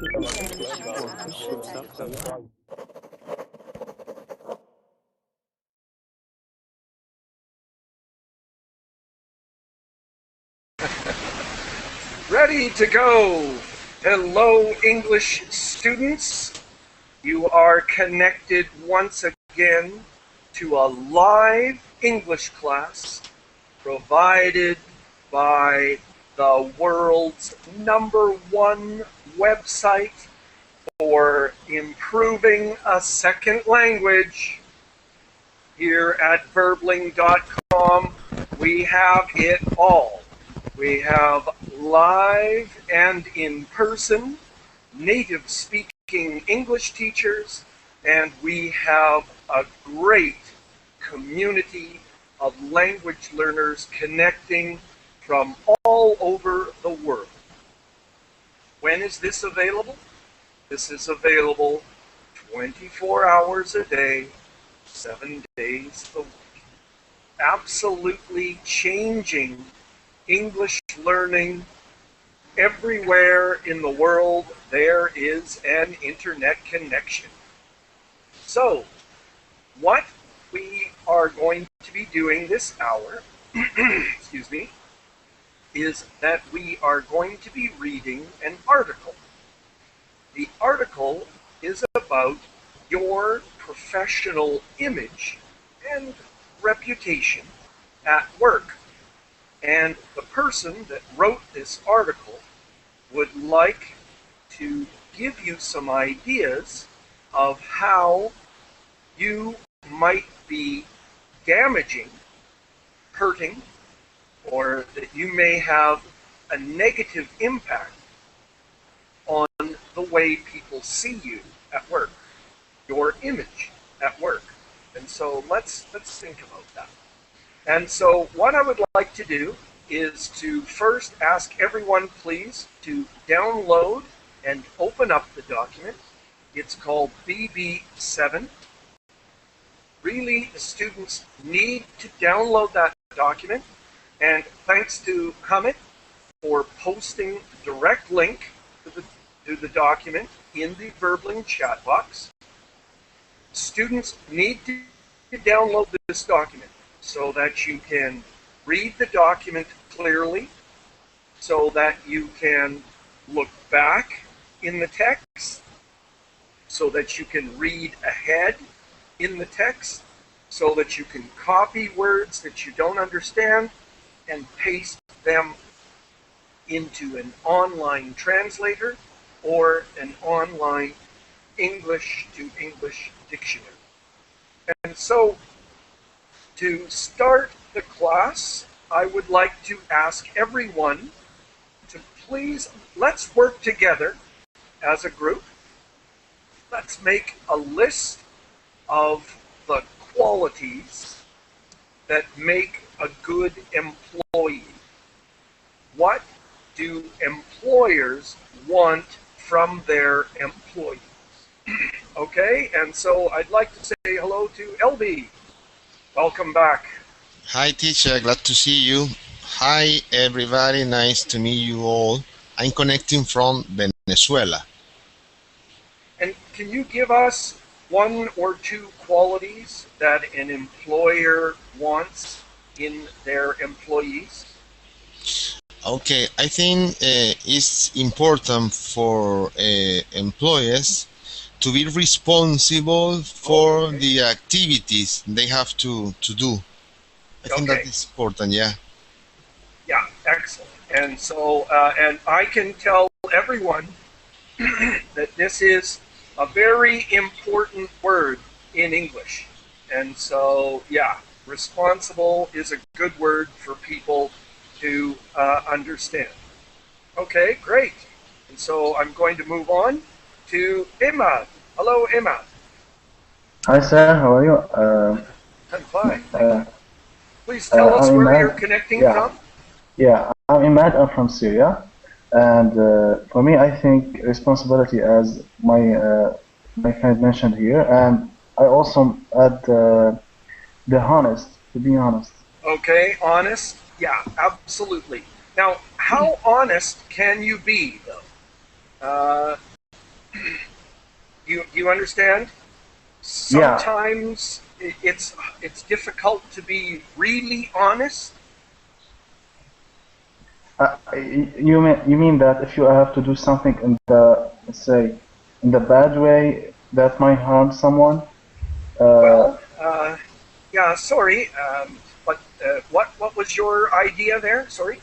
Ready to go. Hello, English students. You are connected once again to a live English class provided by the world's #1 website for improving a second language. Here at verbling.com, we have it all. We have live and in-person native speaking English teachers, and we have a great community of language learners connecting from all over the world. When is this available? This is available 24 hours a day, 7 days a week. Absolutely changing English learning. Everywhere in the world there is an internet connection. So, what we are going to be doing this hour, excuse me, is that we are going to be reading an article. The article is about your professional image and reputation at work. And the person that wrote this article would like to give you some ideas of how you might be damaging, hurting, or that you may have a negative impact on the way people see you at work, your image at work. And so let's think about that. And so what I would like to do is to first ask everyone, please, to download and open up the document. It's called BB7. Really, the students need to download that document. And thanks to Hamid for posting the direct link to the document in the Verbling chat box. Students need to download this document so that you can read the document clearly, so that you can look back in the text, so that you can read ahead in the text, so that you can copy words that you don't understand and paste them into an online translator or an online English to English dictionary. And so, to start the class, I would like to ask everyone to please, let's work together as a group. Let's make a list of the qualities that make a good employee. What do employers want from their employees? Okay, and so I'd like to say hello to LB. Welcome back. Hi, teacher. Glad to see you. Hi, everybody. Nice to meet you all. I'm connecting from Venezuela. And can you give us 1 or 2 qualities that an employer wants in their employees? Okay, I think it's important for employers to be responsible for the activities they have to do. I think that is important, yeah. Yeah, excellent. And so, and I can tell everyone that this is a very important word in English. And so, yeah, responsible is a good word for people to understand. Okay, great. And so I'm going to move on to Emma. Hello, Emma. Hi, sir. How are you? I'm fine. Please tell us where you're connecting from. Yeah, I'm Imad. I'm from Syria. And for me, I think responsibility, as my friend mentioned here, and I also add the honest, to be honest. Okay, honest. Yeah, absolutely. Now, how honest can you be, though? you understand? Yeah. Sometimes it's difficult to be really honest. You mean that if you have to do something in the, let's say, in the bad way that might harm someone? Well, yeah, sorry, but what was your idea there? Sorry,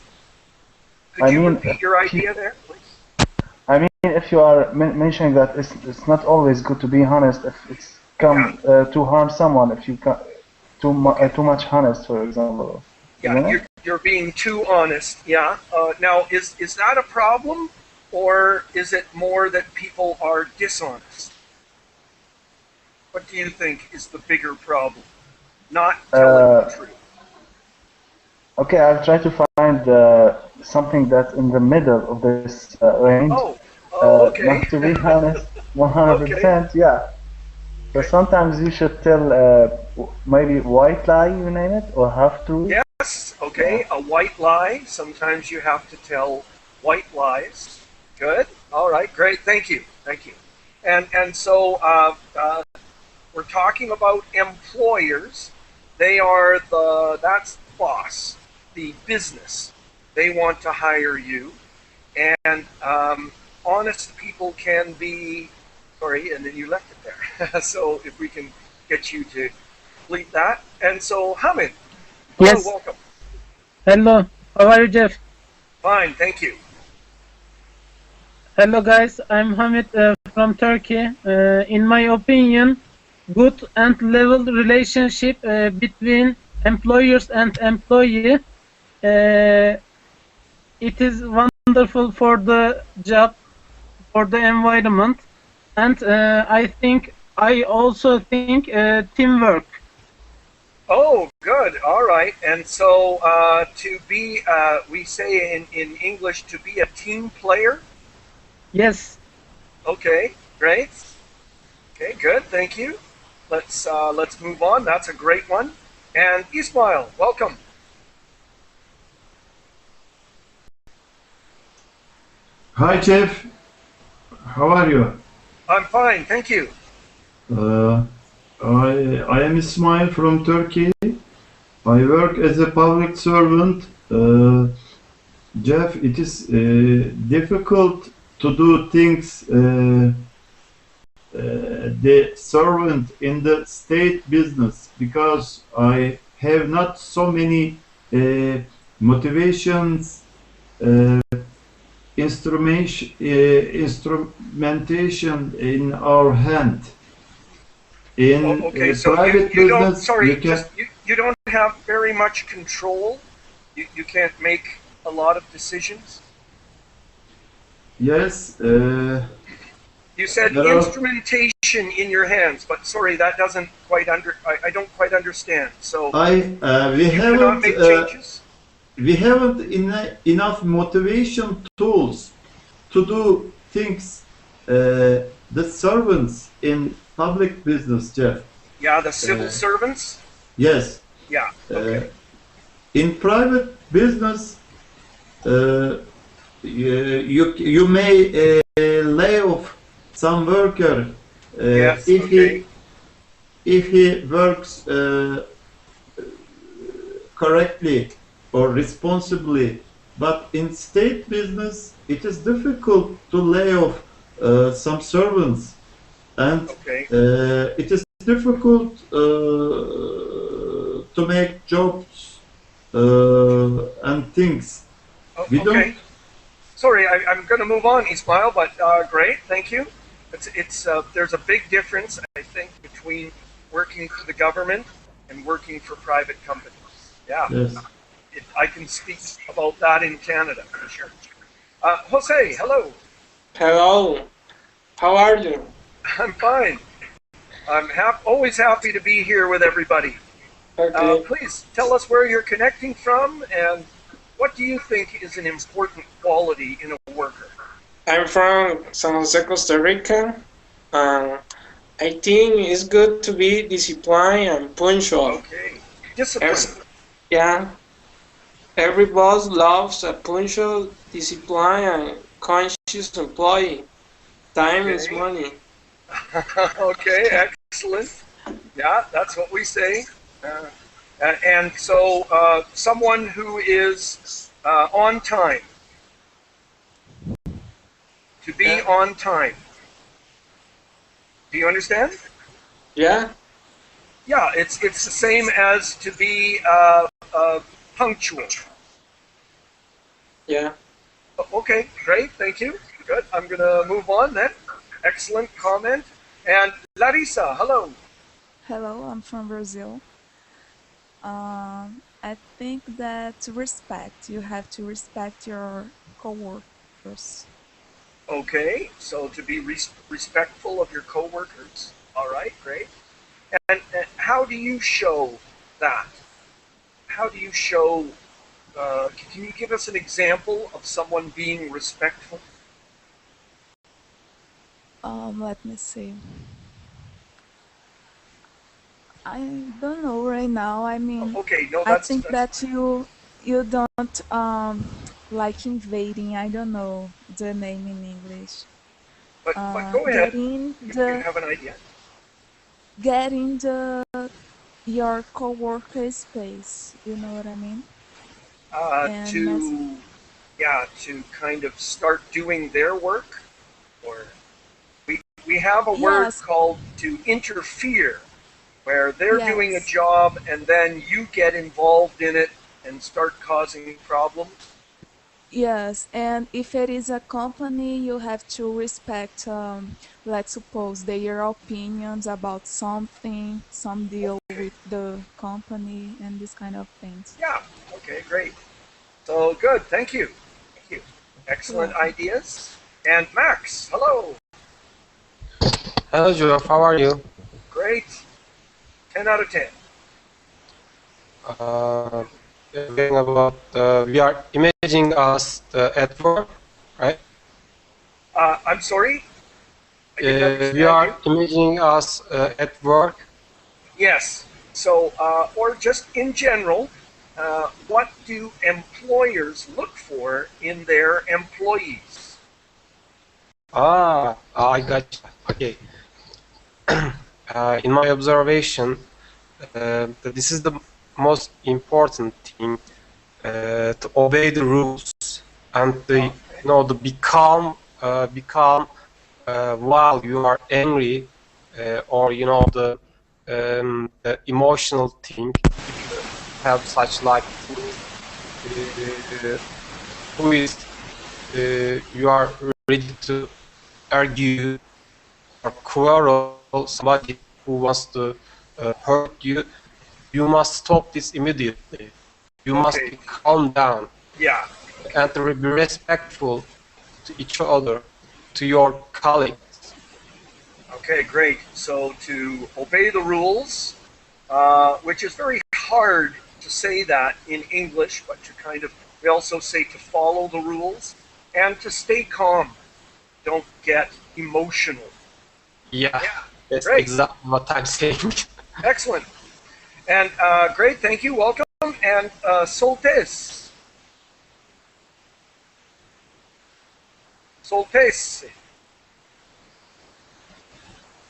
could I you mean, repeat your idea there, please? I mean, if you are mentioning that it's not always good to be honest if it's come to harm someone, if you too much honest, for example, Yeah, isn't it? you're being too honest. Yeah. Now, is that a problem, or is it more that people are dishonest? What do you think is the bigger problem? Not telling the truth. Okay, I'll try to find something that's in the middle of this range. Okay. Not to be honest, Okay. 100%, yeah. So sometimes you should tell maybe white lie, you name it, or half truth. Yes. Okay. A white lie. Sometimes you have to tell white lies. Good. All right. Great. Thank you. Thank you. And so we're talking about employers. They are that's the boss, the business. They want to hire you, and honest people can be. Sorry, and then you left it there. So if we can get you to complete that. And so Hamid, hello, Yes. welcome. Hello. How are you, Geoff? Fine, thank you. Hello, guys. I'm Hamid from Turkey. In my opinion, good and level relationship between employers and employee. It is wonderful for the job, for the environment, and I also think teamwork. Oh, good. All right. And so to be, we say in English, to be a team player. Yes. Okay, great. Okay, good. Thank you. Let's move on. That's a great one. And Ismail, welcome. Hi, Geoff. How are you? I'm fine, thank you. Uh, I am Ismail from Turkey. I work as a public servant. Geoff, it is difficult to do things the servant in the state business because I have not so many motivations, instrumentation in our hand. In Okay, so private you don't, business, sorry, you can. you don't have very much control. You can't make a lot of decisions. Yes, You said there are. instrumentation in your hands, but sorry, that doesn't quite I don't quite understand. So We you cannot haven't make changes? enough motivation tools to do things. The servants in public business, Geoff. Yeah, the civil servants? Yes. Yeah, okay. In private business, you may lay off some worker Yes, if okay. he works correctly or responsibly. But in state business, it is difficult to lay off some servants, and Okay. it is difficult to make jobs and things. We Okay. don't. Sorry, I'm going to move on, Ismail, but great, thank you. It's there's a big difference, I think, between working for the government and working for private companies. Yeah, Yes. I can speak about that in Canada for sure. Jose, hello. Hello, how are you? I'm fine. I'm always happy to be here with everybody. Okay, Please tell us where you're connecting from and what do you think is an important quality in a worker? I'm from San Jose, Costa Rica, and I think it's good to be disciplined and punctual. Okay, discipline. Yeah, every boss loves a punctual, disciplined, and conscious employee. Time is Okay. money. Okay, excellent. Yeah, that's what we say. And so, someone who is on time, to be Yeah. on time. Do you understand? Yeah. Yeah, it's the same as to be punctual. Yeah. Okay, great, thank you. Good. I'm gonna move on then. Excellent comment. And Larissa, hello. Hello, I'm from Brazil. I think that respect, you have to respect your coworkers. Okay, so to be respectful of your coworkers. All right, great. And how do you show that? How do you show? Can you give us an example of someone being respectful? Let me see. I don't know right now. I mean, Okay, no, I that's think that's that fine. you don't like invading. I don't know the name in English. But go ahead Getting if you the have an idea. getting the your coworker space. You know what I mean? And mess. To yeah, to kind of start doing their work, or we have a word Yes, called to interfere, where they're doing a yes. job and then you get involved in it and start causing problems. Yes, and if it is a company, you have to respect, let's suppose, their opinions about something, some deal Okay, with the company, and this kind of things. yeah, okay, great. So good, thank you. Thank you. You're Excellent welcome. ideas. And Max, hello. Hello, Geoff. How are you? Great. 10 out of 10. Uh, Talking about we are imagining us at work, right? I'm sorry, I didn't We understand you. are imagining us at work. Yes. So, or just in general, what do employers look for in their employees? I got you. Okay. In my observation, that this is the most important thing to obey the rules and Okay. the be calm while you are angry, or the emotional thing. If you have such like things, who is you are ready to argue or quarrel somebody who wants to hurt you, you must stop this immediately. You must Okay. be calm down Yeah. Okay. and to be respectful to each other, to your colleagues. Okay. Great. So to obey the rules, which is very hard to say that in English, but to kind of we also say to follow the rules and to stay calm. Don't get emotional. Yeah, Yeah. that's Great. exactly what I'm saying. Excellent. And great. Thank you. Welcome. And Soltes. Soltes.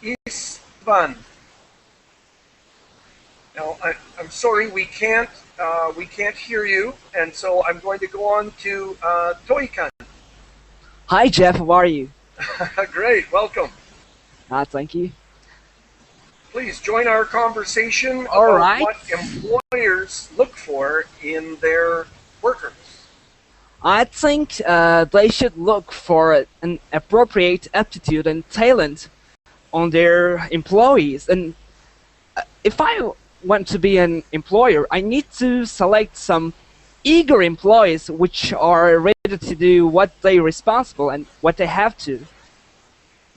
Istvan. Now, I'm sorry, we can't hear you, and so I'm going to go on to Toikan. Hi Jeff, how are you? Great, welcome. Thank you. Please join our conversation All about right. what employers look for in their workers. I think they should look for an appropriate aptitude and talent on their employees. And if I want to be an employer, I need to select some eager employees which are ready to do what they're responsible and what they have to.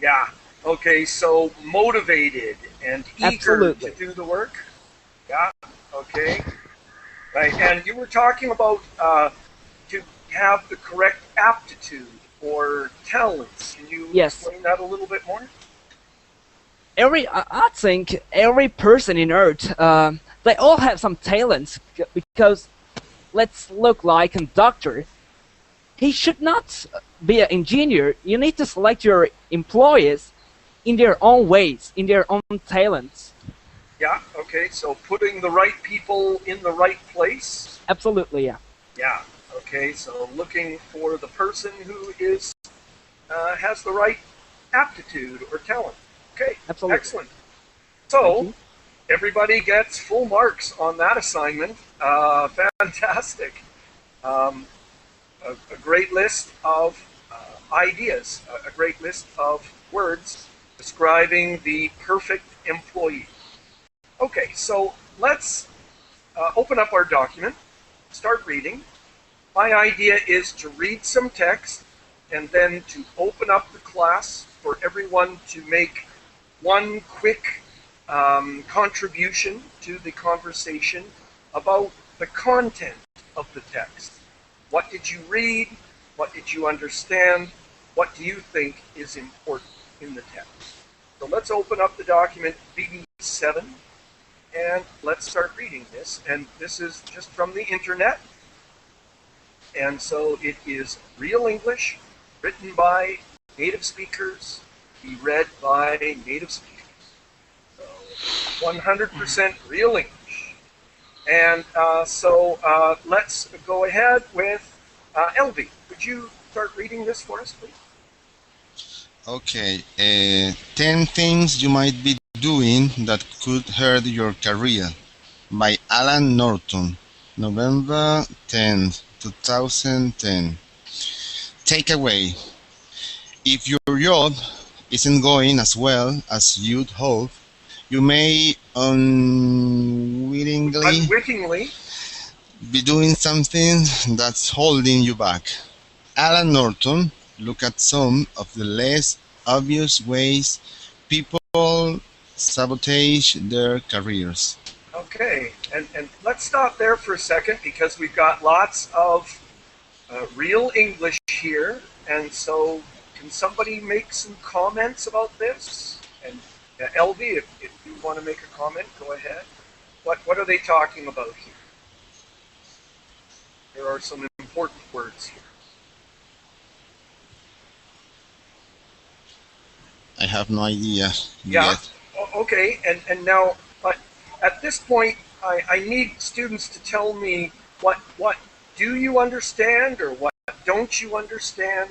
Yeah. Okay, so motivated and eager to Absolutely. do the work. Yeah. Okay. Right. And you were talking about to have the correct aptitude or talents. Can you Yes. explain that a little bit more? I think every person in Earth, they all have some talents because let's look like a doctor. He should not be an engineer. You need to select your employees in their own ways, in their own talents. Yeah, okay, so putting the right people in the right place. Absolutely, yeah. Yeah, okay, so looking for the person who is has the right aptitude or talent. Okay, Absolutely. excellent. Thank So, you. everybody gets full marks on that assignment. Fantastic. Um, a great list of ideas, a great list of words describing the perfect employee. Okay, so let's open up our document, start reading. My idea is to read some text and then to open up the class for everyone to make one quick contribution to the conversation about the content of the text. What did you read? What did you understand? What do you think is important in the text? So let's open up the document BB7 and let's start reading this. And this is just from the internet. And so it is real English, written by native speakers, be read by native speakers. So 100% real English. And let's go ahead with Elvie. Would you start reading this for us, please? Okay, 10 things you might be doing that could hurt your career by Alan Norton, November 10th, 2010. Takeaway. If your job isn't going as well as you'd hope, you may unwittingly be doing something that's holding you back. Alan Norton looked at some of the less obvious ways people sabotage their careers. Okay, and let's stop there for a second because we've got lots of real English here, and so can somebody make some comments about this? And Elvie, if you want to make a comment, go ahead. What are they talking about here? There are some important words here. I have no idea Yeah. yet. Okay, and now, but at this point, I need students to tell me what do you understand or what don't you understand,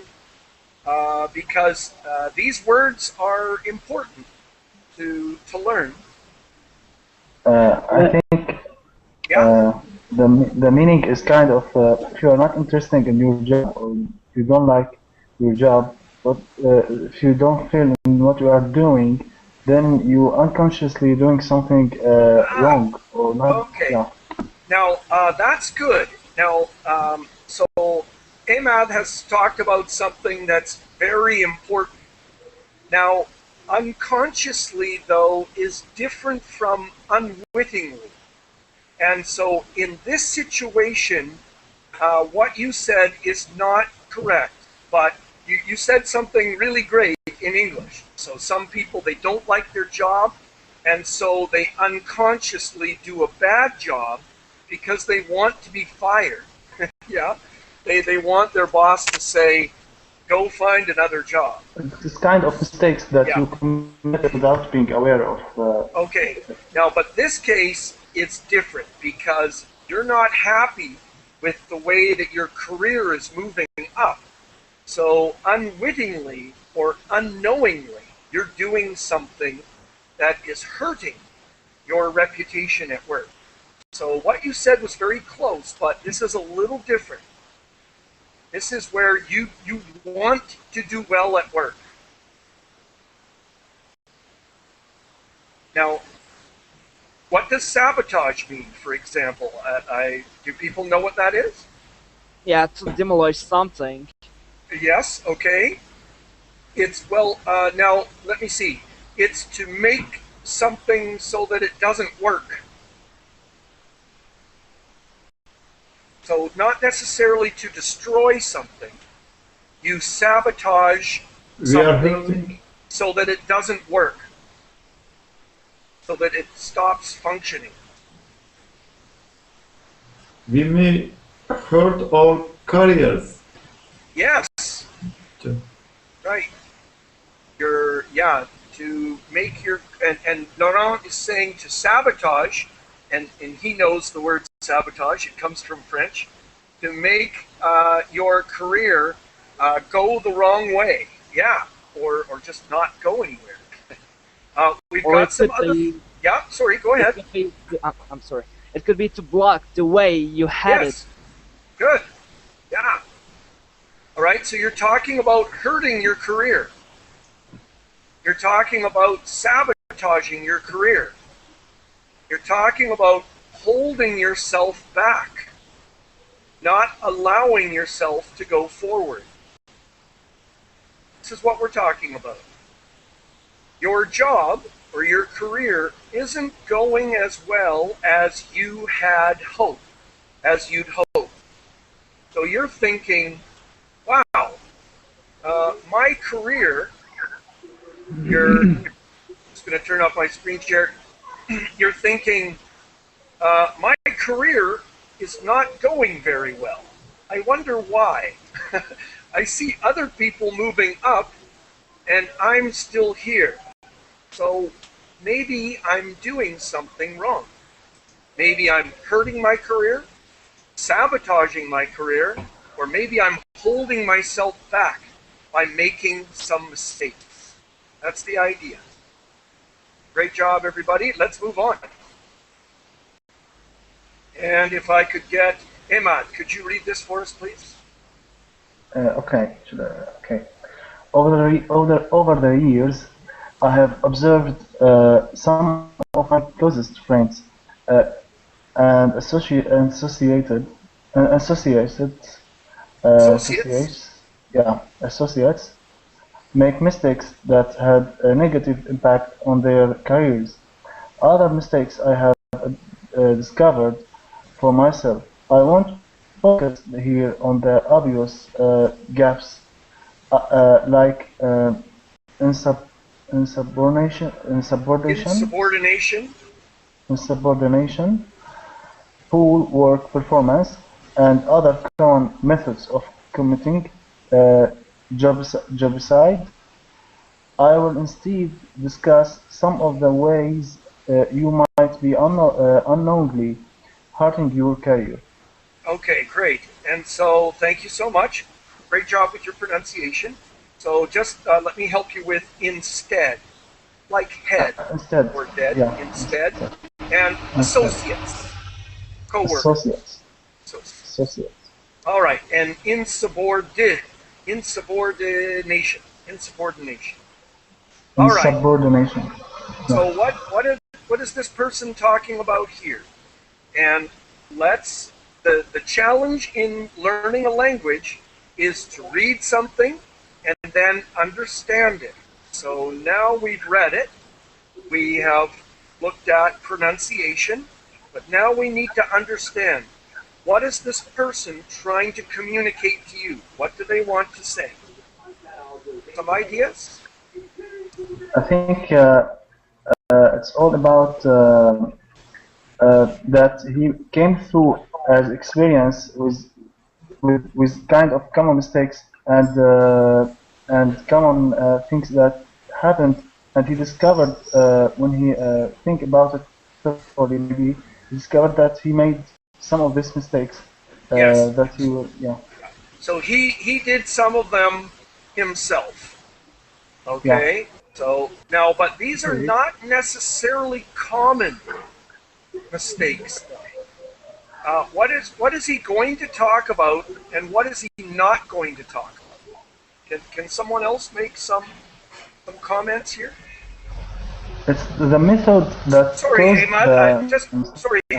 because these words are important to learn. I think the meaning is kind of if you are not interested in your job or you don't like your job, but if you don't feel in what you are doing, then you unconsciously doing something wrong or not. Okay. Yeah. Now that's good. Now, so Ahmad has talked about something that's very important. Now, unconsciously, though, is different from unwittingly. And so in this situation, what you said is not correct, but you said something really great in English. So some people, they don't like their job, and so they unconsciously do a bad job because they want to be fired. Yeah, they want their boss to say, go find another job. It's kind of mistakes that you commit without being aware of. Okay, now, but this case, it's different because you're not happy with the way that your career is moving up. So unwittingly or unknowingly, you're doing something that is hurting your reputation at work. So what you said was very close, but this is a little different. This is where you want to do well at work. Now, what does sabotage mean, for example? Do people know what that is? Yeah, to demolish something. Yes, okay. It's, well, now, let me see. It's to make something so that it doesn't work. So not necessarily to destroy something. You sabotage something so that it doesn't work. So that it stops functioning. We may hurt our careers. Yes. Right. to make your, and Laurent is saying to sabotage, and he knows the word sabotage, it comes from French, to make your career go the wrong way. Yeah, or just not go anywhere. We've Or got it some could other. be, Yeah, sorry, go it ahead. could be, I'm sorry. It could be to block the way you headed. Yes, good. Yeah. All right, so you're talking about hurting your career. You're talking about sabotaging your career. You're talking about holding yourself back, not allowing yourself to go forward. This is what we're talking about. Your job or your career isn't going as well as you had hoped, as you'd hoped. So you're thinking, wow, my career, you're just going to turn off my screen share. You're thinking, my career is not going very well. I wonder why. I see other people moving up and I'm still here. So maybe I'm doing something wrong. Maybe I'm hurting my career, sabotaging my career, or maybe I'm holding myself back by making some mistakes. That's the idea. Great job, everybody. Let's move on. And if I could get Emad, could you read this for us, please? Okay. Okay. Over the years, I have observed some of my closest friends and associates make mistakes that had a negative impact on their careers. Other mistakes I have discovered for myself. I won't focus here on the obvious gaps like insubordination, poor work performance, and other common methods of committing jobicide. I will instead discuss some of the ways you might be unknowingly hurting your career. Okay, great. And so thank you so much. Great job with your pronunciation. So just let me help you with instead, like head Instead, or dead, yeah, instead, and associates, co-workers. Associates. All right, and insubordination. All right. Insubordination. So what is this person talking about here? And the challenge in learning a language is to read something and then understand it. So now we've read it, we have looked at pronunciation, but now we need to understand, what is this person trying to communicate to you? What do they want to say? Some ideas? I think it's all about that he came through as experience with kind of common mistakes and common things that happened, and he discovered when he think about it thoroughly, maybe he discovered that he made some of these mistakes. Yes. That he will, yeah. So he did some of them himself. Okay. Yeah. So now, but these are not necessarily common mistakes. What is he going to talk about, and what is he not going to talk about? Can someone else make some comments here? It's the method that. Sorry, Ahmad.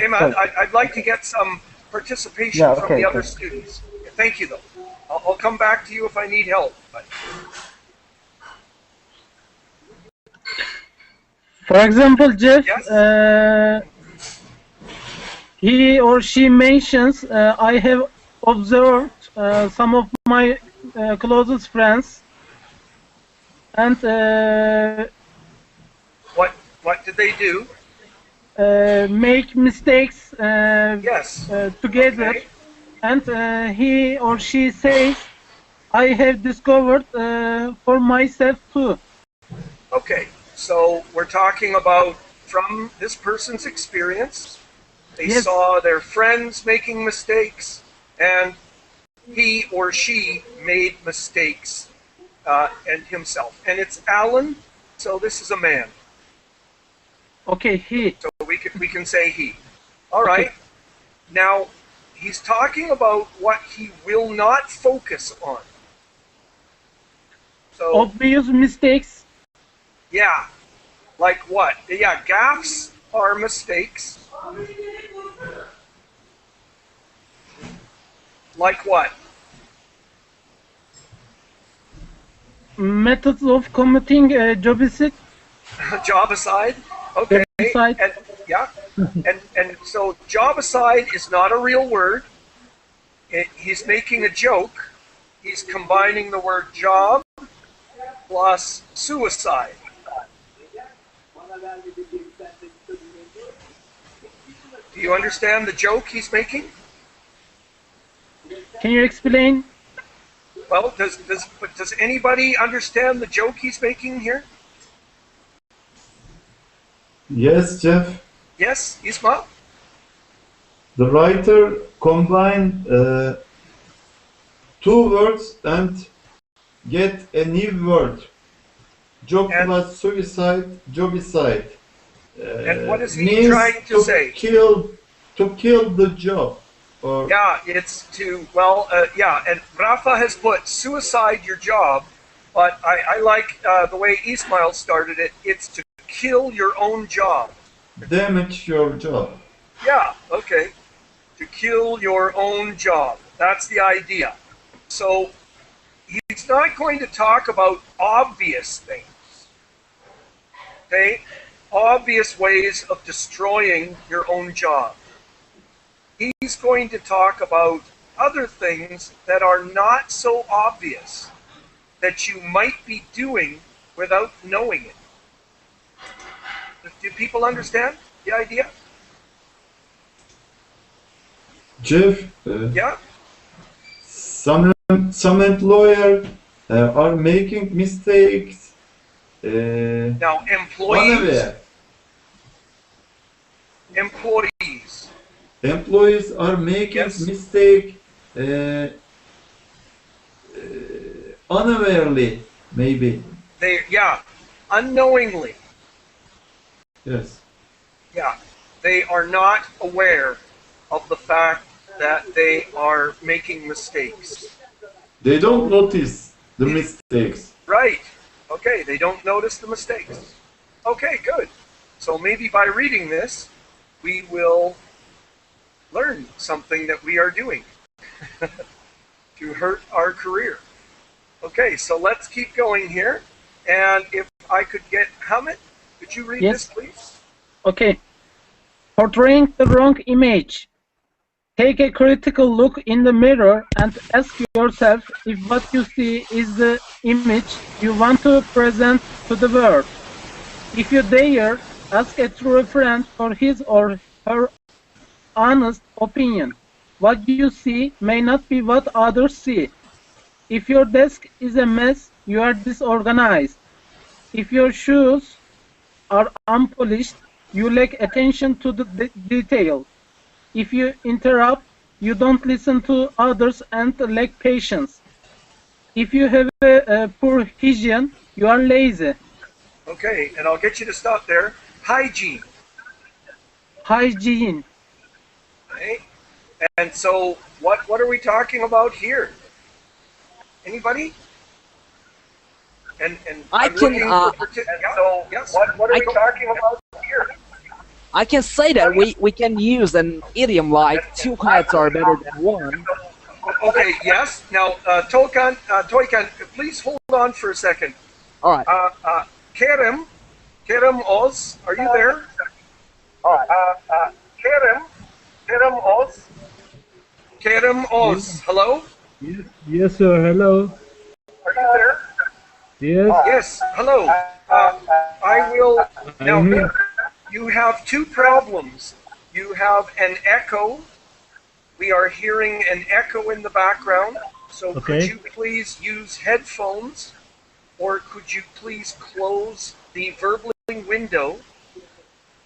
Ahmad. I'd like to get some participation from the other students. Thank you, though. I'll come back to you if I need help. But. For example, Geoff, yes? He or she mentions, I have observed some of my closest friends, and what did they do? Make mistakes yes. Together, okay. And he or she says, I have discovered for myself too. Okay, So we're talking about from this person's experience. They Yes. saw their friends making mistakes, and he or she made mistakes and himself. And it's Alan, so this is a man. Okay, he. So we can say he. All right. Now, he's talking about what he will not focus on. So, Obvious mistakes. yeah. Like what? Yeah, gaffes are mistakes. Like what? Methods of committing jobicide. Jobicide. Okay. Jobicide. And yeah. And so jobicide is not a real word. He's making a joke. He's combining the word job plus suicide. Do you understand the joke he's making? Can you explain? Well, does anybody understand the joke he's making here? Yes, Geoff. Yes, Isma? The writer combined two words and get a new word. Job And- plus suicide, jobicide. And what is he Means trying to say? To kill the job. Or Yeah, it's to, well, yeah, and Rafa has put suicide your job, but I like the way Ismail started it. It's to kill your own job. damage your job. Yeah, okay. To kill your own job. That's the idea. So he's not going to talk about obvious things. Okay? Obvious ways of destroying your own job. He's going to talk about other things that are not so obvious that you might be doing without knowing it. Do people understand the idea? Geoff, Yeah? some employer are making mistakes. Now, employees, Unaware. employees, Employees are making Yes. mistake unawarely, maybe. yeah, unknowingly, Yes. yeah, they are not aware of the fact that they are making mistakes. They don't notice the mistakes. Right. Okay, they don't notice the mistakes. Okay, good. So maybe by reading this, we will learn something that we are doing to hurt our career. Okay, so let's keep going here. And if I could get Hamid, could you read Yes. this, please? Okay. Portraying the wrong image. Take a critical look in the mirror and ask yourself if what you see is the image you want to present to the world. If you dare, ask a true friend for his or her honest opinion. What you see may not be what others see. If your desk is a mess, you are disorganized. If your shoes are unpolished, you lack attention to the detail. If you interrupt, you don't listen to others and lack patience. If you have a poor hygiene, you are lazy. Okay, and I'll get you to stop there. Hygiene. Hygiene. Okay? And so what are we talking about here? Anybody? And I I'm can, looking for And so, yes. what are I we can- talking about here? I can say that we can use an idiom like two heads are better than one. Okay, yes. Now, Toykan, please hold on for a second. All right. Kerem Oz, are you there? All right. Kerem Oz. Kerem Oz, hello? Yes, sir. Hello. Are you there? Yes. Yes, hello. I will, now, I'm here. you have two problems. You have an echo. We are hearing an echo in the background. So could Okay. you please use headphones or could you please close the verbling window?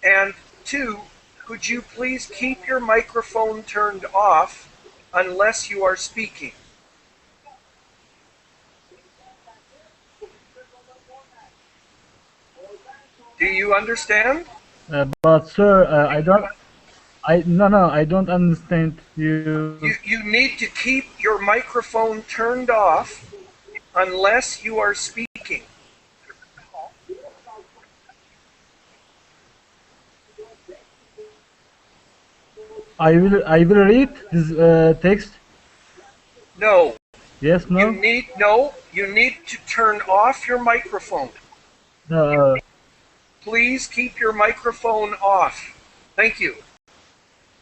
And 2, could you please keep your microphone turned off unless you are speaking? Do you understand? But sir, I don't understand you. You need to keep your microphone turned off unless you are speaking. I will read this text. No. Yes, no. You need to turn off your microphone. No. Please keep your microphone off. Thank you.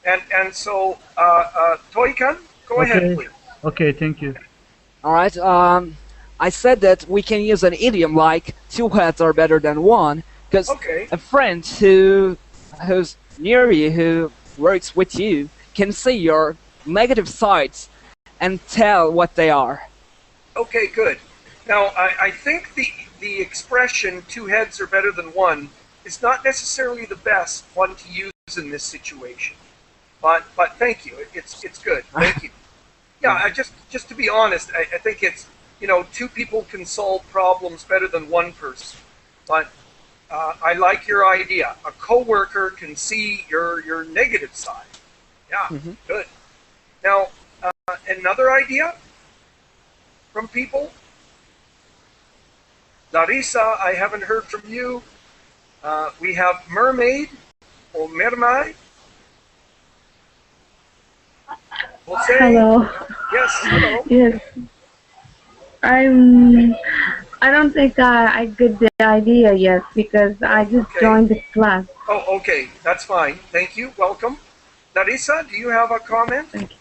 And so, Toikan, go ahead, please. Okay, thank you. All right. I said that we can use an idiom like two heads are better than one, because a friend who's near you, who works with you, can see your negative sides and tell what they are. Okay, good. Now, I think the expression two heads are better than one is not necessarily the best one to use in this situation. But thank you. It's good. Thank you. Yeah, just to be honest, I think it's, two people can solve problems better than one person. But I like your idea. A coworker can see your negative side. Yeah, good. Now, another idea from people? Larissa, I haven't heard from you. We have mermaid or mermaid. Hello. Yes, hello. Yes. I don't think I get the idea yet because I just joined the class. Oh, okay. That's fine. Thank you. Welcome. Larissa, do you have a comment? Thank you.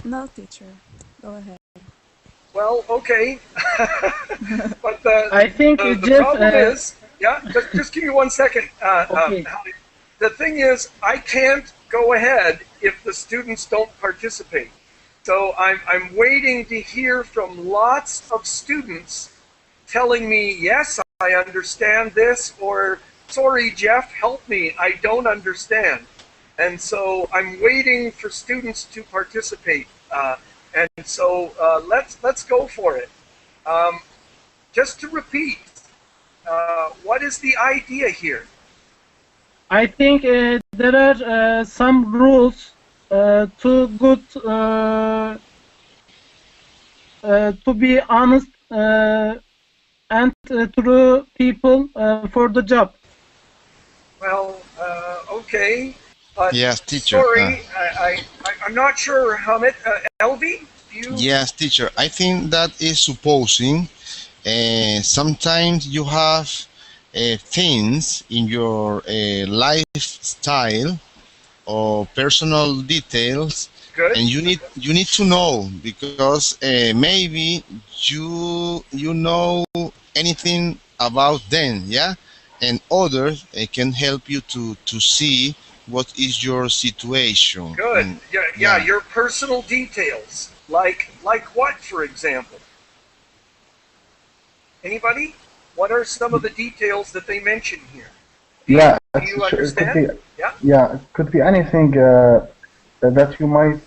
No, teacher. Go ahead. Well, okay. But I think the Geoff, problem is, just give me 1 second. Okay. The thing is, I can't go ahead if the students don't participate. So I'm waiting to hear from lots of students telling me, yes, I understand this, or sorry, Geoff, help me, I don't understand. And so I'm waiting for students to participate. And so let's go for it. Just to repeat, what is the idea here? I think there are some rules to be honest and true people for the job. Well, okay. But yes, teacher. Sorry, I'm not sure, Hamid. Elvi, do you? Yes, teacher. I think that is supposing sometimes you have things in your lifestyle or personal details. Good. And you need to know, because maybe you know anything about them, yeah, and others can help you to see what is your situation. Good. And, yeah, your personal details, like what, for example? Anybody? What are some of the details that they mention here? Do you understand? It could be anything that you might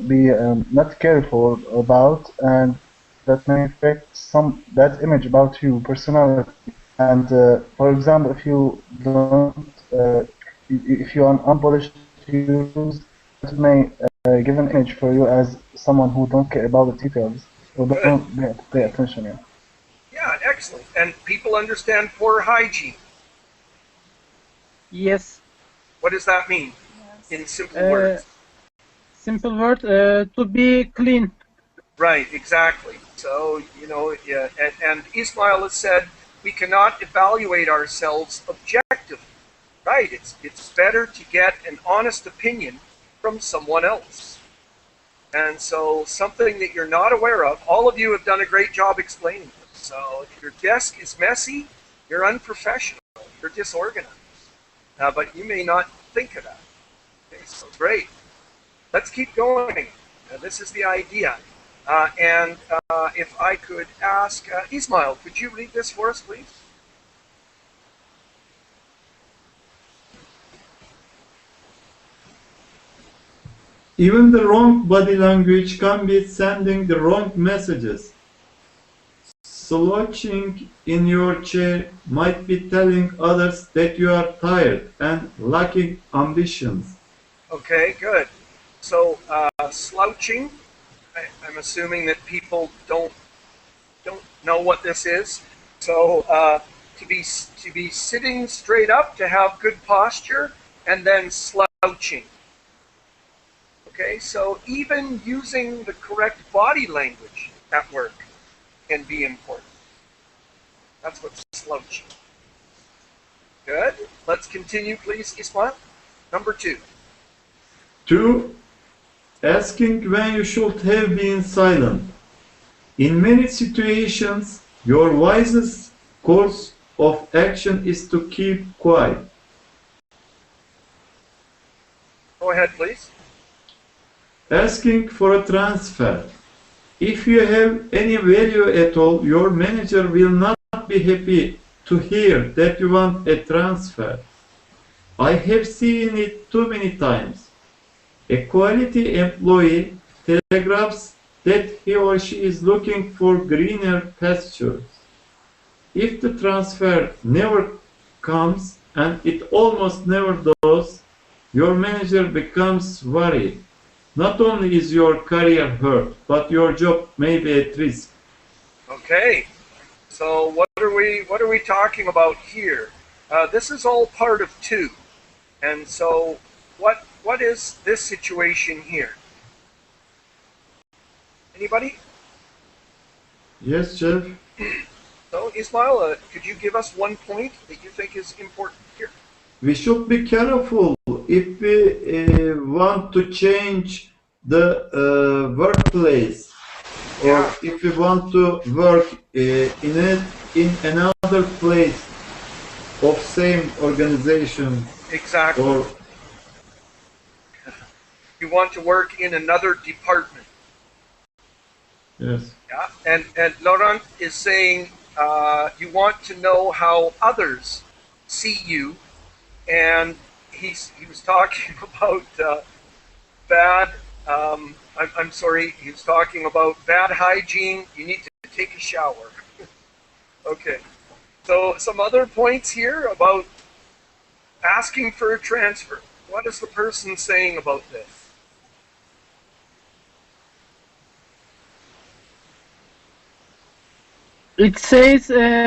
be not careful about, and that may affect that image about you, personality. And for example, if you don't, if you're an unpolished shoes, that may give an image for you as someone who don't care about the details, or don't pay attention. Yeah, excellent. And people understand poor hygiene. Yes. What does that mean in simple words? Simple word, to be clean. Right, exactly. So, and Ismail has said we cannot evaluate ourselves objectively. Right, it's better to get an honest opinion from someone else. And so something that you're not aware of, all of you have done a great job explaining this. So if your desk is messy, you're unprofessional, you're disorganized. But you may not think of that. Okay, so great. Let's keep going. Now, this is the idea. And if I could ask Ismail, could you read this for us, please? Even the wrong body language can be sending the wrong messages. Slouching in your chair might be telling others that you are tired and lacking ambitions. Okay, good. So slouching, I'm assuming that people don't know what this is. So to be sitting straight up, to have good posture, and then slouching. Okay, so even using the correct body language at work can be important. That's what slouching. Good. Let's continue, please, Ismail. Number 2. 2. Asking when you should have been silent. In many situations, your wisest course of action is to keep quiet. Go ahead, please. Asking for a transfer. If you have any value at all, your manager will not be happy to hear that you want a transfer. I have seen it too many times. A quality employee telegraphs that he or she is looking for greener pastures. If the transfer never comes, and it almost never does, your manager becomes worried. Not only is your career hurt, but your job may be at risk. Okay. So what are we talking about here? This is all part of 2. And so what is this situation here? Anybody? Yes, Geoff. So Ismail, could you give us one point that you think is important here? We should be careful if we want to change the workplace, or if we want to work in another place of same organization. Exactly. Or you want to work in another department. yes. Yeah. And Laurent is saying you want to know how others see you, and he was talking about bad. I'm sorry. He was talking about bad hygiene. You need to take a shower. Okay. So some other points here about asking for a transfer. What is the person saying about this? It says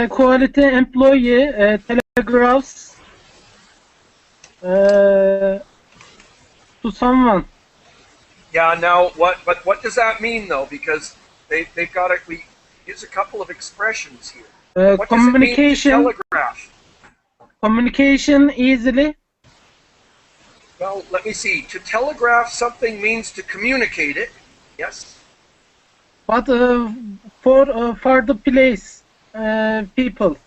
quality employee telegraphs to someone. Yeah. Now, what does that mean though? Because they've got it. We use a couple of expressions here. What Communication. does it mean to telegraph? Communication easily. Well, let me see. To telegraph something means to communicate it. Yes. But for the place, people.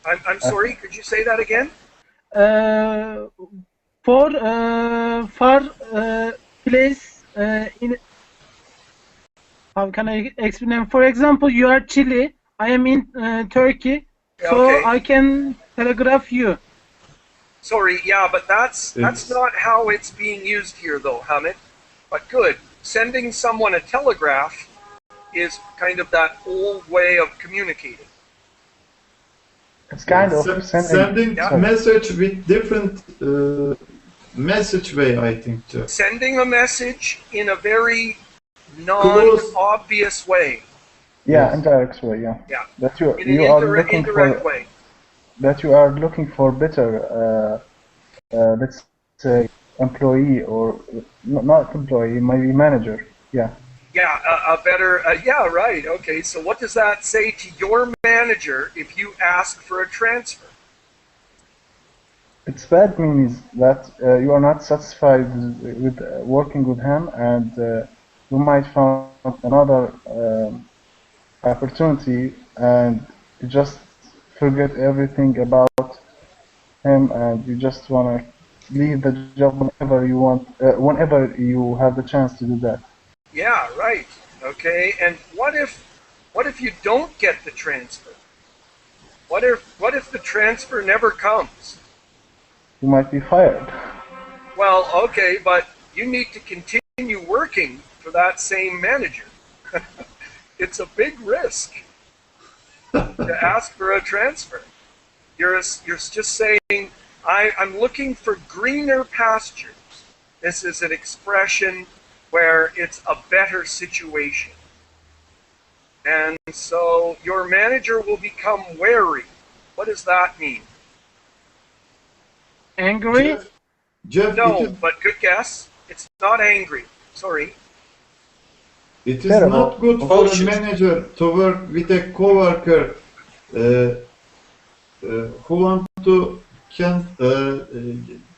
I'm sorry. Could you say that again? For place in. How can I explain? For example, you are Chile. I am in Turkey, so Okay. I can telegraph you. Sorry, yeah, but that's not how it's being used here, though, Hamid. But good. Sending someone a telegraph is kind of that old way of communicating. It's kind of sending message with different message way, I think. Too. Sending a message in a very non-obvious way. Yeah, indirect way. Yeah. Yeah. That you In an are looking indirect for. way. That you are looking for better, let's say, employee, or not employee, maybe manager. Yeah. Yeah, a better, yeah, right, okay. So what does that say to your manager if you ask for a transfer? Its bad means that you are not satisfied with working with him, and you might find another opportunity, and you just forget everything about him, and you just want to leave the job whenever you want, whenever you have the chance to do that. Yeah, right. Okay, and what if you don't get the transfer? What if the transfer never comes? You might be fired. Well, okay, but you need to continue working for that same manager. It's a big risk to ask for a transfer. You're just saying, I'm looking for greener pastures. This is an expression where it's a better situation. And so your manager will become wary. What does that mean? Angry? Geoff, No, but good guess. It's not angry. Sorry. it is Terrible. not good for a manager to work with a coworker who want to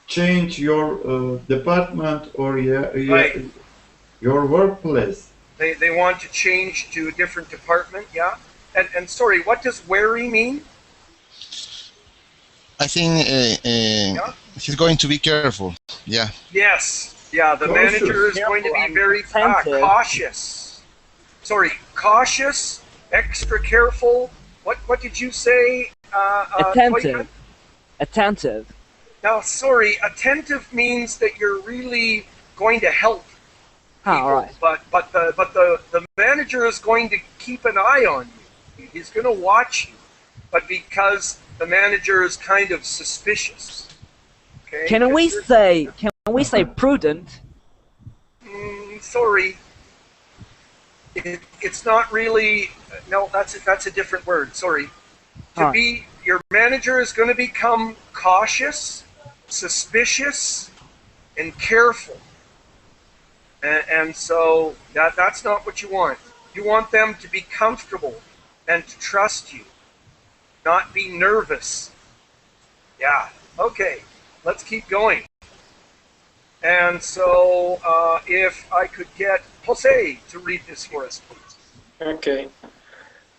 change your department or Right. your workplace. They want to change to a different department, yeah? And sorry, what does wary mean? I think he's going to be careful. Yeah. Yes. Yeah, the Cautious. manager is going to be very attentive. cautious. Sorry, cautious, extra careful. What did you say? Attentive. Toykan? Attentive. Now, sorry, attentive means that you're really going to help people, All right. but the manager is going to keep an eye on you. He's going to watch you, but because the manager is kind of suspicious. Okay? Can we say prudent? Sorry, it's not really. No, that's a different word. Sorry. To be your manager is going to become cautious, suspicious, and careful. And so that's not what you want. You want them to be comfortable and to trust you, not be nervous. Yeah, okay, let's keep going. And so if I could get Jose to read this for us, please. Okay.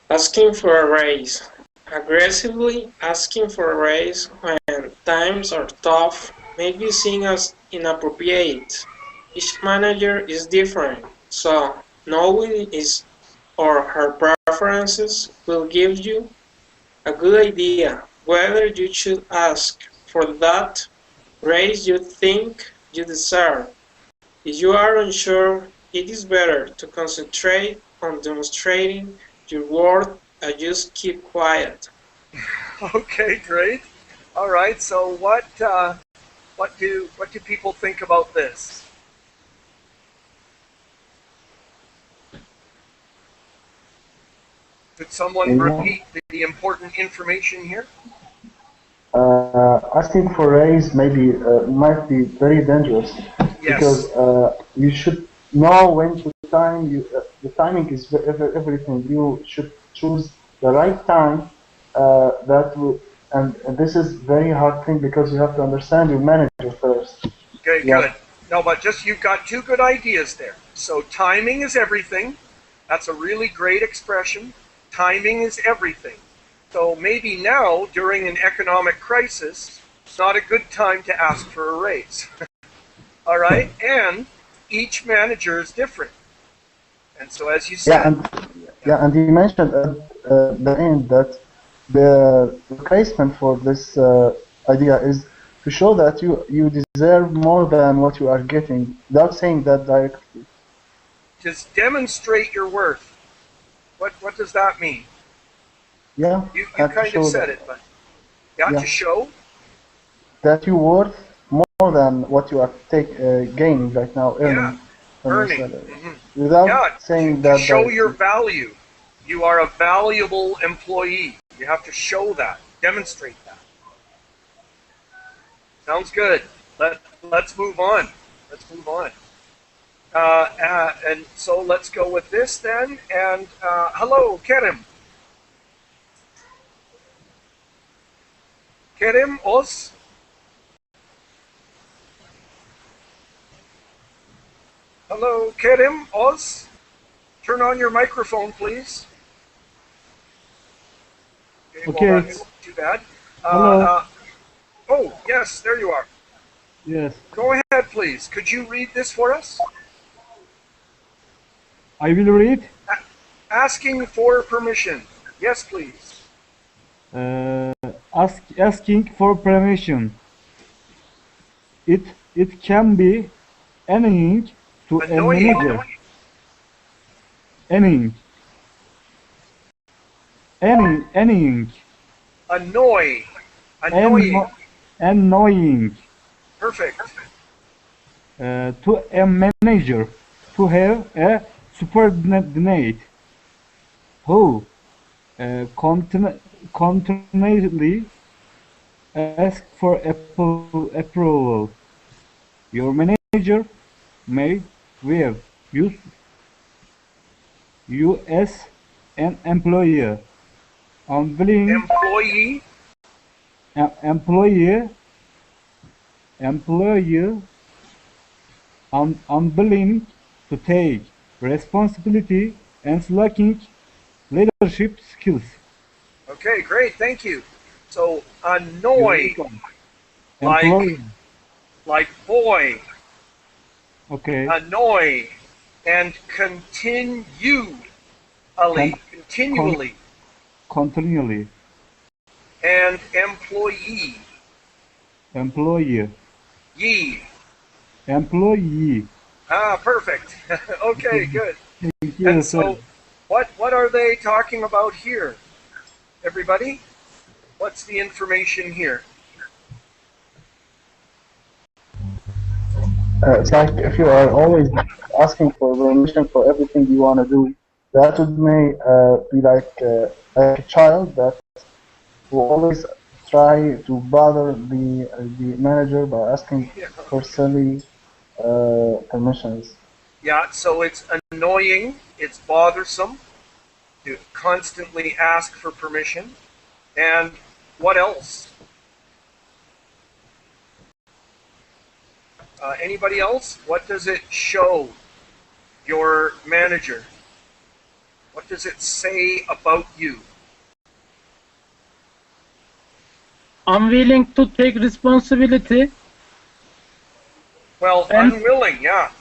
Asking for a raise. Aggressively asking for a raise when times are tough may be seen as inappropriate. Each manager is different, so knowing his or her preferences will give you a good idea whether you should ask for that raise you think you deserve. If you are unsure, it is better to concentrate on demonstrating your worth and just keep quiet. Okay, great. All right. So what do people think about this? Could someone repeat the important information here? Asking for raise maybe might be very dangerous because you should know when to time. The timing is everything. You should choose the right time. And this is very hard thing because you have to understand your manager first. Okay, good. No, but you've got two good ideas there. So timing is everything. That's a really great expression. Timing is everything. So maybe now, during an economic crisis, it's not a good time to ask for a raise. All right? And each manager is different. And so as you said... and you mentioned at the end that the replacement for this idea is to show that you deserve more than what you are getting, without saying that directly. Just demonstrate your worth. What does that mean? Yeah, you kind of said it, but to show that you're worth more than what you are gaining right now, earning. Without saying that. To show your value. You are a valuable employee. You have to show that, demonstrate that. Sounds good. Let's move on. And so let's go with this then. And hello, Kerim. Kerim, Oz? Hello, Kerim, Oz? Turn on your microphone, please. Okay. Well, that's too bad. Hello. Oh, yes, there you are. Yes. Go ahead, please. Could you read this for us? I will read. Asking for permission. Yes, please. Asking for permission. It can be anything to a Annoying. manager. Anything. Anything. Annoy. Annoying. Annoying. Perfect. To a manager. To have a subordinate who continually ask for approval. Your manager may view you as an employee, unwilling Employee. employee unwilling to take responsibility and lacking leadership skills. Okay, great. Thank you. So annoy, Employee. like boy. Okay. Annoy, and continually, Continually. and employee. Employee. Ye. Employee. Ah, perfect. Okay, good. Thank you, And sir. so, what are they talking about here? Everybody? What's the information here? It's like if you are always asking for permission for everything you want to do, that would may be like a child that will always try to bother the manager by asking for silly permissions. Yeah, so it's annoying, it's bothersome to constantly ask for permission. And what else? Anybody else? What does it show your manager? What does it say about you? Unwilling to take responsibility. Well, And- unwilling, yeah.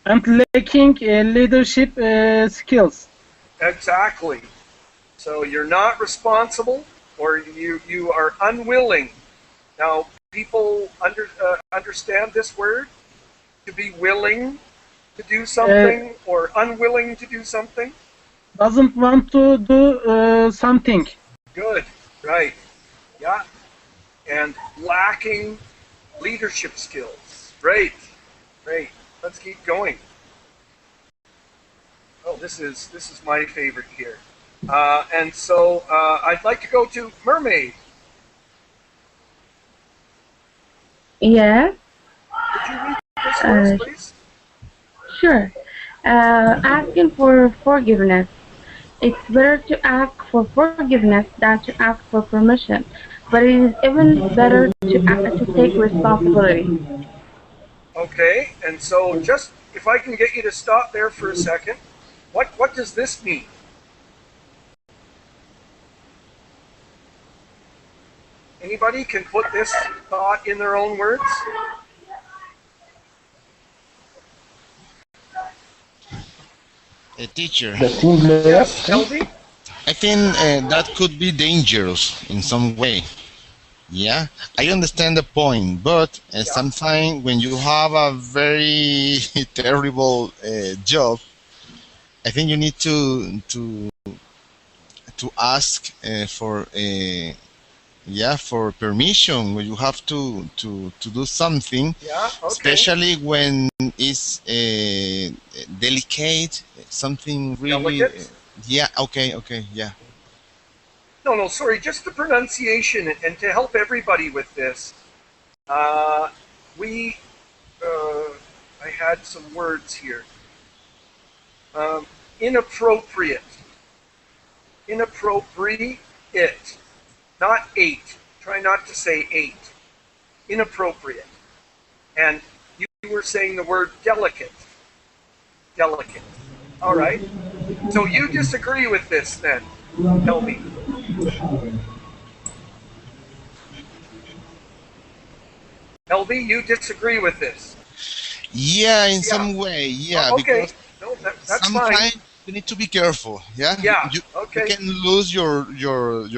And lacking leadership skills. Exactly. So you're not responsible, or you are unwilling. Now, people understand this word, to be willing to do something or unwilling to do something. Doesn't want to do something. Good, right? Yeah, and lacking leadership skills. Great, great. Let's keep going. Oh, this is my favorite here. And so I'd like to go to Mermaid. Yeah, Could you read this for us, please? sure. Asking for forgiveness. It's better to ask for forgiveness than to ask for permission, but it is even better to take responsibility. Okay, and so just if I can get you to stop there for a second, what does this mean? Anybody can put this thought in their own words? A teacher. The team player. Yes, Elvie? I think that could be dangerous in some way. Yeah, I understand the point, but sometimes when you have a very terrible job, I think you need to ask for for permission when you have to do something. Yeah, okay. Especially when it's delicate, something really. Delicate? Yeah. Okay. Yeah. No, sorry, just the pronunciation, and to help everybody with this, I had some words here. Inappropriate. Inappropriate. Not eight. Try not to say eight. Inappropriate. And you were saying the word delicate. Delicate. All right. So you disagree with this then? Tell me. LB, you disagree with this? Yeah, in some way. Yeah. Okay. Because No, That's fine. sometimes you need to be careful. Yeah. Yeah. You Okay. can lose your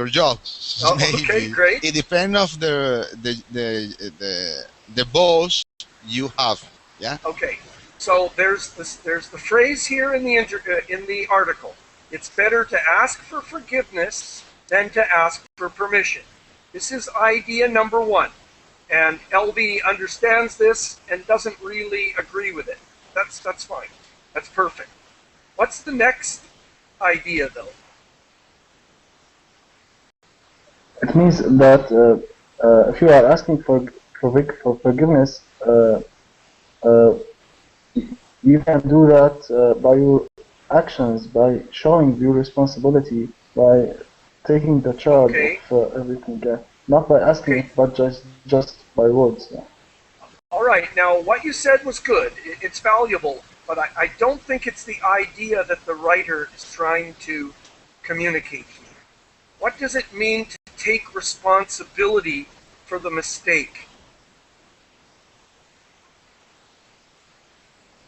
job. Oh, Maybe. okay. Great. It depends of the boss you have. Yeah. Okay. So there's the phrase here in the article. It's better to ask for forgiveness than to ask for permission. This is idea number one. And LB understands this and doesn't really agree with it. That's fine. That's perfect. What's the next idea, though? It means that if you are asking for forgiveness, you can do that by your actions, by showing your responsibility, by taking the charge of everything. Not by asking, but just by words. Yeah. All right. Now, what you said was good. It's valuable, but I don't think it's the idea that the writer is trying to communicate here. What does it mean to take responsibility for the mistake?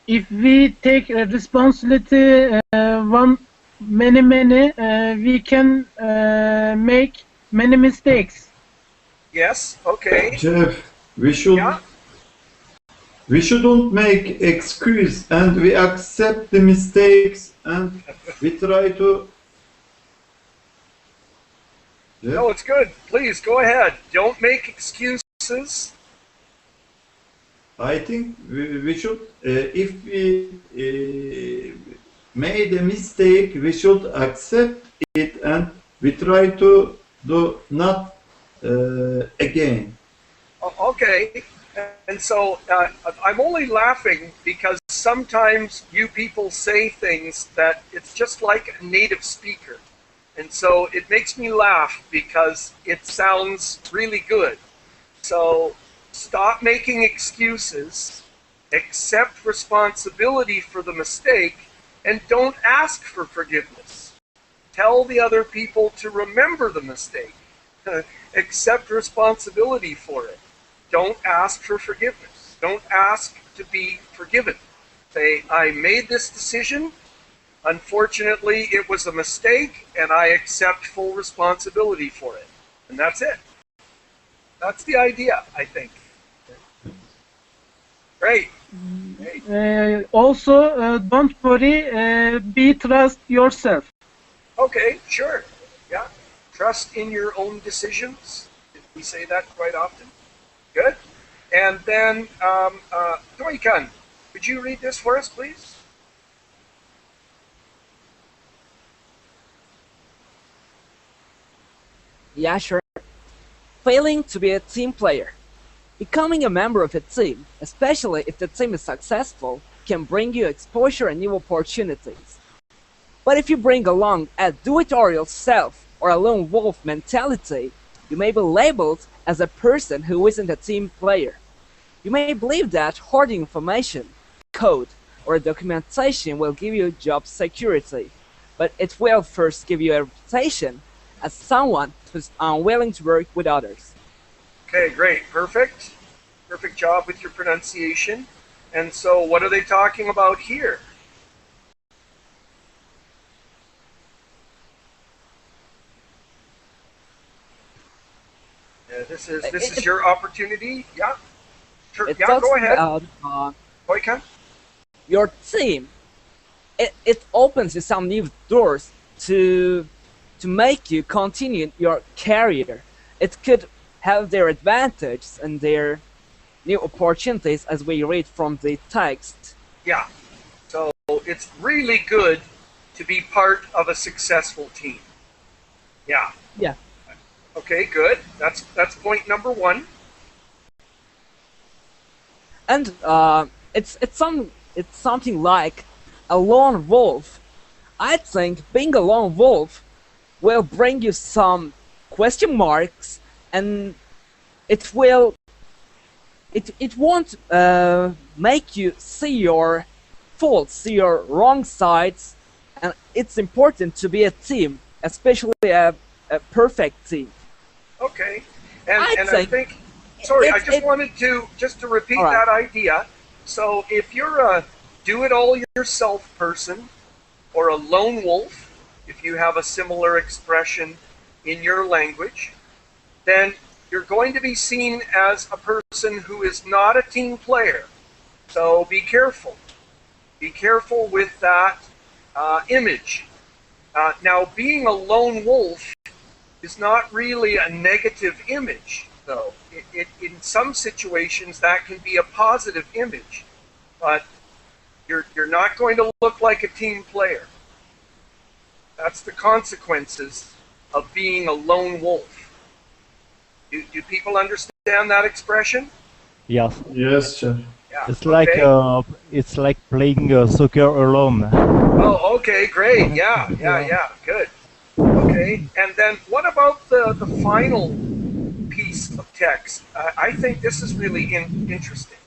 If we take responsibility, we can make many mistakes. Yes. Okay. Geoff, we shouldn't make excuse, and we accept the mistakes, and we try to. Yeah. No, it's good. Please go ahead. Don't make excuses. I think we should, if we made a mistake, we should accept it, and we try to do not again. Okay. And so I'm only laughing because sometimes you people say things that it's just like a native speaker. And so it makes me laugh because it sounds really good. So stop making excuses, accept responsibility for the mistake, and don't ask for forgiveness. Tell the other people to remember the mistake. Accept responsibility for it. Don't ask for forgiveness. Don't ask to be forgiven. Say, I made this decision. Unfortunately, it was a mistake, and I accept full responsibility for it. And that's it. That's the idea, I think. Great. Also, don't worry, be trust yourself. Okay, sure. Yeah. Trust in your own decisions. We say that quite often. Good. And then, Doikan, could you read this for us, please? Yeah, sure. Failing to be a team player. Becoming a member of a team, especially if the team is successful, can bring you exposure and new opportunities. But if you bring along a do-it-all-yourself or a lone wolf mentality, you may be labeled as a person who isn't a team player. You may believe that hoarding information, code, or documentation will give you job security, but it will first give you a reputation as someone who's unwilling to work with others. Okay, great. Perfect. Perfect job with your pronunciation. And so what are they talking about here? This is your opportunity. Yeah. Sure. Yeah, go ahead. Boykan? Your team, it opens you some new doors to make you continue your career. It could have their advantages and their new opportunities as we read from the text. Yeah. So it's really good to be part of a successful team. Yeah. Yeah. Okay, good. That's point number one. And it's something like a lone wolf. I think being a lone wolf will bring you some question marks, and it won't make you see your faults, see your wrong sides, and it's important to be a team, especially a perfect team. Okay, and I think sorry, I just wanted to repeat that idea. So if you're a do-it-all-yourself person or a lone wolf, if you have a similar expression in your language, then you're going to be seen as a person who is not a team player. So be careful. Be careful with that image. Now, being a lone wolf is not really a negative image, though. In some situations, that can be a positive image, but you're not going to look like a team player. That's the consequences of being a lone wolf. Do people understand that expression? Yes. Yes, Geoff. Yeah. It's like playing soccer alone. Oh, okay, great. Yeah, good. Okay, and then what about the final piece of text? I think this is really interesting.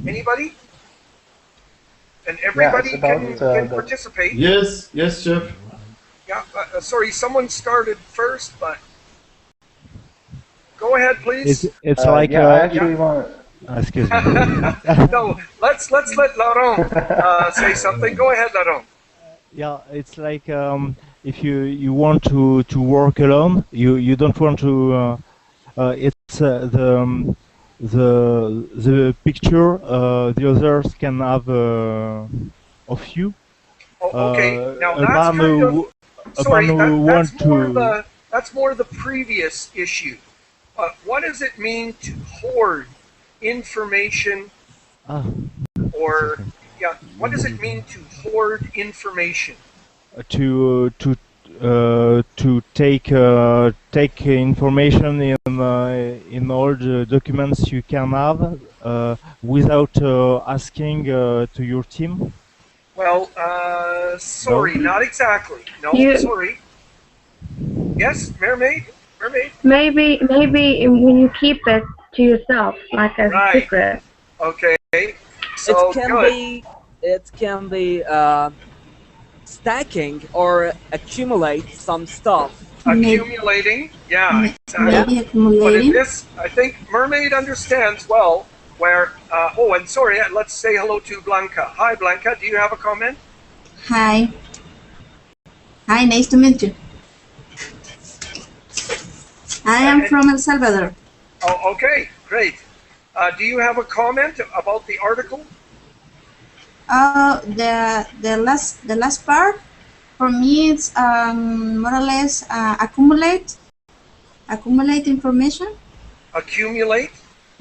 Anybody? And everybody can participate. Yes, Geoff. Yeah, sorry, someone started first, but go ahead, please. It's like I actually want. excuse me. No, let's let Laurent say something. Go ahead, Laurent. Yeah, it's like if you want to work alone, you don't want to. It's the picture the others can have of you. Oh, okay, now A that's man kind who, of sorry. want to. That's more the previous issue. What does it mean to hoard information, or yeah? What does it mean to hoard information? To take information in all the documents you can have without asking to your team. Well, sorry, No? not exactly. No, sorry. Yes, mermaid. Maybe when you keep it to yourself, like as a secret. Okay. So it can be stacking or accumulate some stuff. Accumulating, yeah, exactly. Maybe accumulating. But in this, I think mermaid understands well where. Oh, and sorry, let's say hello to Blanca. Hi, Blanca. Do you have a comment? Hi. Hi, nice to meet you. I am from El Salvador. Oh, okay, great. Do you have a comment about the article? The last part for me it's more or less accumulate information.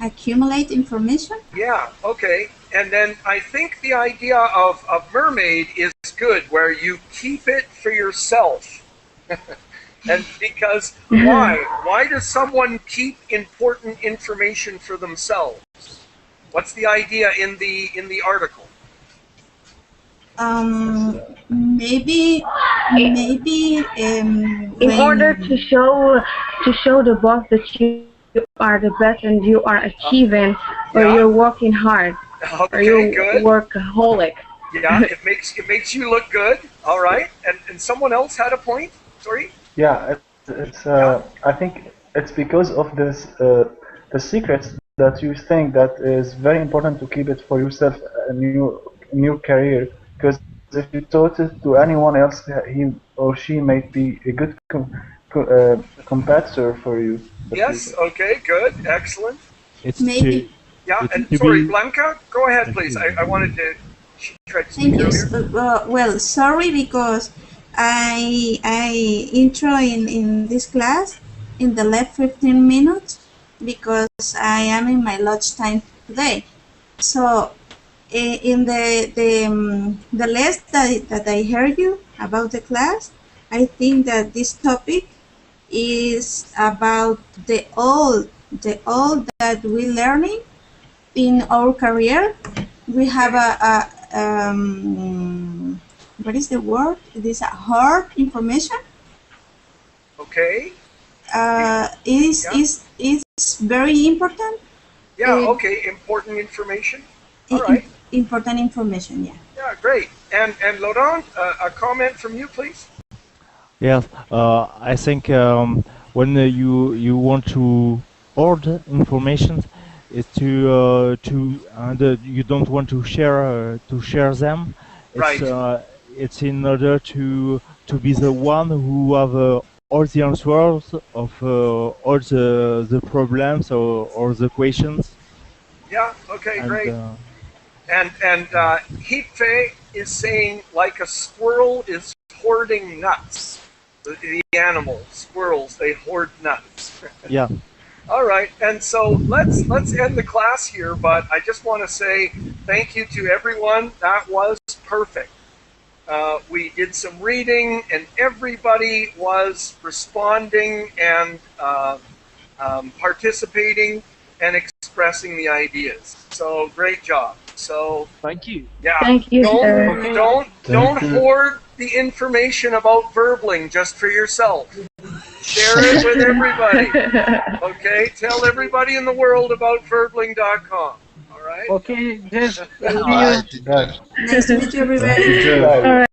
Accumulate information. Yeah, okay. And then I think the idea of mermaid is good, where you keep it for yourself. And because why does someone keep important information for themselves? What's the idea in the article? Maybe in order to show the boss that you are the best and you are achieving, or you're working hard, or you're workaholic. Yeah, it makes you look good. All right, and someone else had a point. Sorry. Yeah, it's I think it's because of this the secrets that you think that is very important to keep it for yourself in your career. Because if you taught it to anyone else, he or she might be a good competitor for you. Yes. Okay. Good. Excellent. It's maybe. Yeah. And sorry, Blanca, go ahead, please. I wanted to try to speak earlier. Well, sorry because I intro in this class in the last 15 minutes because I am in my lunch time today. So in the last that I heard you about the class, I think that this topic is about the all that we learning in our career. We have what is the word? It is a hard information. Okay. It's very important. Yeah. Okay. Important information. All right. Important information. Yeah. Yeah. Great. And Laurent, a comment from you, please. Yes, I think when you want to hoard information, is and you don't want to share them. Right. It's in order to be the one who have all the answers of all the problems or the questions. Yeah. Okay. And, Great. And Hipe is saying like a squirrel is hoarding nuts. The animal squirrels, they hoard nuts. yeah. All right, and so let's end the class here. But I just want to say thank you to everyone. That was perfect. We did some reading, and everybody was responding and participating and expressing the ideas. So great job. So Thank you. yeah, Thank you, sir. don't hoard the information about Verbling just for yourself. Share it with everybody. Okay, tell everybody in the world about Verbling.com. All right. Okay, Geoff. Bye. Nice to meet you, everybody. Thank you, Geoff. All right.